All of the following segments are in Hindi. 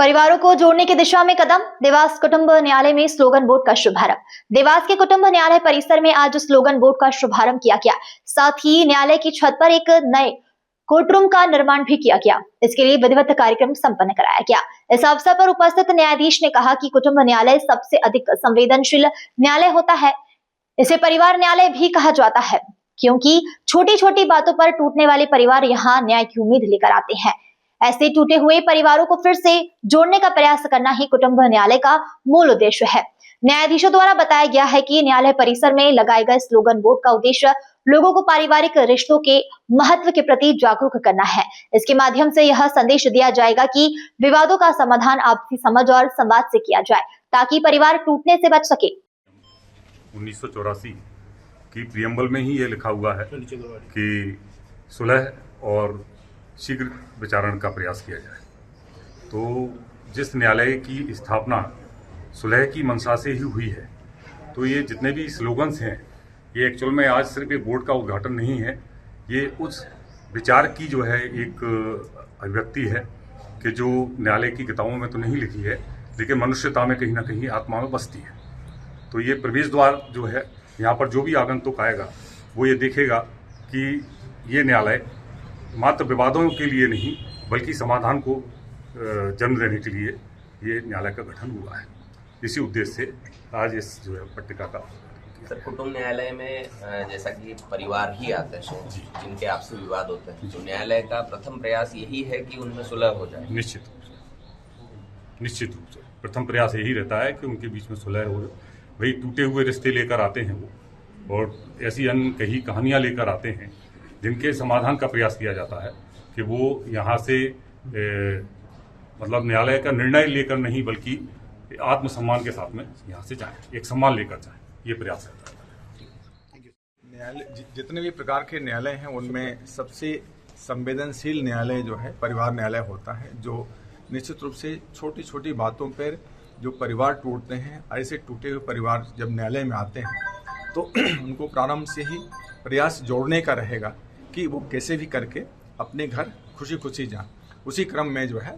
परिवारों को जोड़ने की दिशा में कदम। देवास कुटुंब न्यायालय में स्लोगन बोर्ड का शुभारंभ। देवास के कुटुंब न्यायालय परिसर में आज स्लोगन बोर्ड का शुभारंभ किया गया। साथ ही न्यायालय की छत पर एक नए कोर्ट रूम का निर्माण भी किया गया। इसके लिए विधिवत कार्यक्रम संपन्न कराया गया। इस अवसर पर उपस्थित न्यायाधीश ने कहा कि कुटुंब न्यायालय सबसे अधिक संवेदनशील न्यायालय होता है। इसे परिवार न्यायालय भी कहा जाता है, क्योंकि छोटी छोटी बातों पर टूटने वाले परिवार यहाँ न्याय की उम्मीद लेकर आते हैं। ऐसे टूटे हुए परिवारों को फिर से जोड़ने का प्रयास करना ही कुटुंब न्यायालय का मूल उद्देश्य है। न्यायाधीशों द्वारा बताया गया है कि न्यायालय परिसर में लगाए गए स्लोगन बोर्ड का उद्देश्य लोगों को पारिवारिक रिश्तों के महत्व के प्रति जागरूक करना है। इसके माध्यम से यह संदेश दिया जाएगा कि विवादों का समाधान आपसी समझ और संवाद से किया जाए, ताकि परिवार टूटने से बच सके। 1984 की प्रियम्बल में ही ये लिखा हुआ है कि सुलह और शीघ्र विचारण का प्रयास किया जाए। तो जिस न्यायालय की स्थापना सुलह की मंशा से ही हुई है, तो ये जितने भी स्लोगन्स हैं, ये एक्चुअल में आज सिर्फ एक बोर्ड का उद्घाटन नहीं है, ये उस विचार की जो है एक अभिव्यक्ति है कि जो न्यायालय की किताबों में तो नहीं लिखी है, लेकिन मनुष्यता में कहीं ना कहीं आत्मा में बसती है। तो ये प्रवेश द्वार जो है, यहाँ पर जो भी आगंतुक आएगा वो ये देखेगा कि ये न्यायालय मात्र विवादों के लिए नहीं बल्कि समाधान को जन्म देने के लिए ये न्यायालय का गठन हुआ है। इसी उद्देश्य से आज इस जो है पट्टिका का सर, कुटुंब न्यायालय में जैसा कि परिवार ही आते हैं जिनके आपसी विवाद होते हैं, तो न्यायालय का प्रथम प्रयास यही है कि उनमें सुलह हो जाए। निश्चित रूप से प्रथम प्रयास यही रहता है कि उनके बीच में सुलह हो। वही टूटे हुए रिश्ते लेकर आते हैं वो, और ऐसी अन्य कई कहानियां लेकर आते हैं जिनके समाधान का प्रयास किया जाता है कि वो यहाँ से मतलब न्यायालय का निर्णय लेकर नहीं बल्कि आत्मसम्मान के साथ में यहाँ से जाएं, एक सम्मान लेकर जाएं, ये प्रयास रहता है। न्यायालय जितने भी प्रकार के न्यायालय हैं उनमें सबसे संवेदनशील न्यायालय जो है परिवार न्यायालय होता है, जो निश्चित रूप से छोटी छोटी बातों पर जो परिवार टूटते हैं, ऐसे टूटे हुए परिवार जब न्यायालय में आते हैं तो उनको प्रारंभ से ही प्रयास जोड़ने का रहेगा कि वो कैसे भी करके अपने घर खुशी खुशी जाएं। उसी क्रम में जो है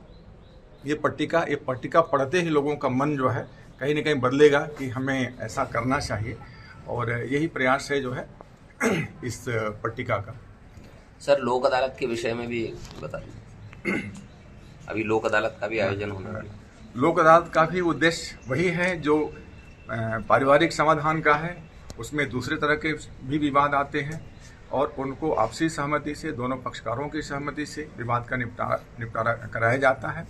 ये पट्टिका पढ़ते ही लोगों का मन जो है कहीं न कहीं बदलेगा कि हमें ऐसा करना चाहिए, और यही प्रयास है जो है इस पट्टिका का। सर, लोक अदालत के विषय में भी बता दीजिए। अभी लोक अदालत का भी आयोजन होना है। लोक अदालत का भी उद्देश्य वही है जो पारिवारिक समाधान का है। उसमें दूसरे तरह के भी विवाद आते हैं और उनको आपसी सहमति से, दोनों पक्षकारों की सहमति से विवाद का निपटारा कराया जाता है,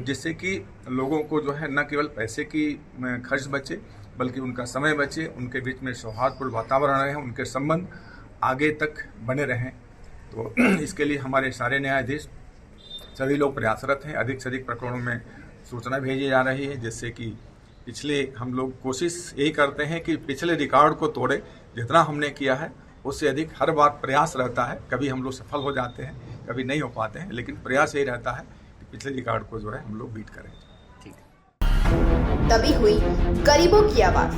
जिससे कि लोगों को जो है न केवल पैसे की खर्च बचे बल्कि उनका समय बचे, उनके बीच में सौहार्दपूर्ण वातावरण रहे, उनके संबंध आगे तक बने रहें। तो इसके लिए हमारे सारे न्यायाधीश सभी लोग प्रयासरत हैं। अधिक से अधिक प्रकरणों में सूचना भेजी जा रही है, जिससे कि पिछले हम लोग कोशिश यही करते हैं कि पिछले रिकॉर्ड को तोड़े। जितना हमने किया है उससे अधिक हर बार प्रयास रहता है। कभी हम लोग सफल हो जाते हैं, कभी नहीं हो पाते हैं, लेकिन प्रयास यही रहता है कि पिछले रिकॉर्ड को जो है हम लोग बीट करें। ठीक है। तभी हुई गरीबों की आवाज,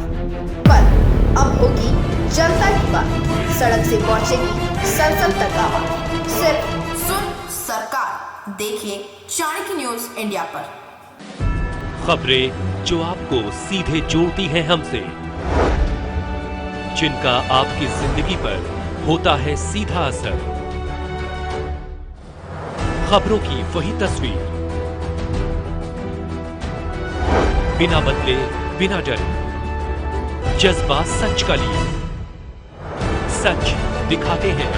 पर अब होगी जनता की बात। सड़क से पहुंचेगी संसद तक आवाज। सिर्फ सुन सरकार, देखिए चाणक्य न्यूज इंडिया पर। खबरें जो आपको सीधे जोड़ती हैं हमसे, जिनका आपकी जिंदगी पर होता है सीधा असर। खबरों की वही तस्वीर, बिना बदले बिना डरे, जज्बा सच का लिए, सच दिखाते हैं।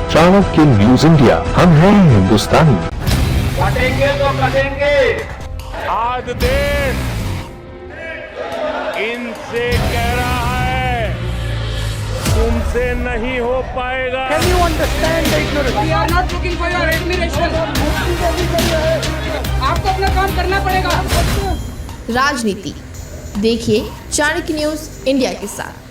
चाणक्य न्यूज इंडिया, हम हैं हिंदुस्तानी। कटेंगे तो कटेंगे। आज देश इनसे कह रहा है तुमसे नहीं हो पाएगा। Can you understand the ignorance? We are not looking for your admiration. आपको अपना काम करना पड़ेगा। राजनीति देखिए चाणक्य न्यूज इंडिया के साथ।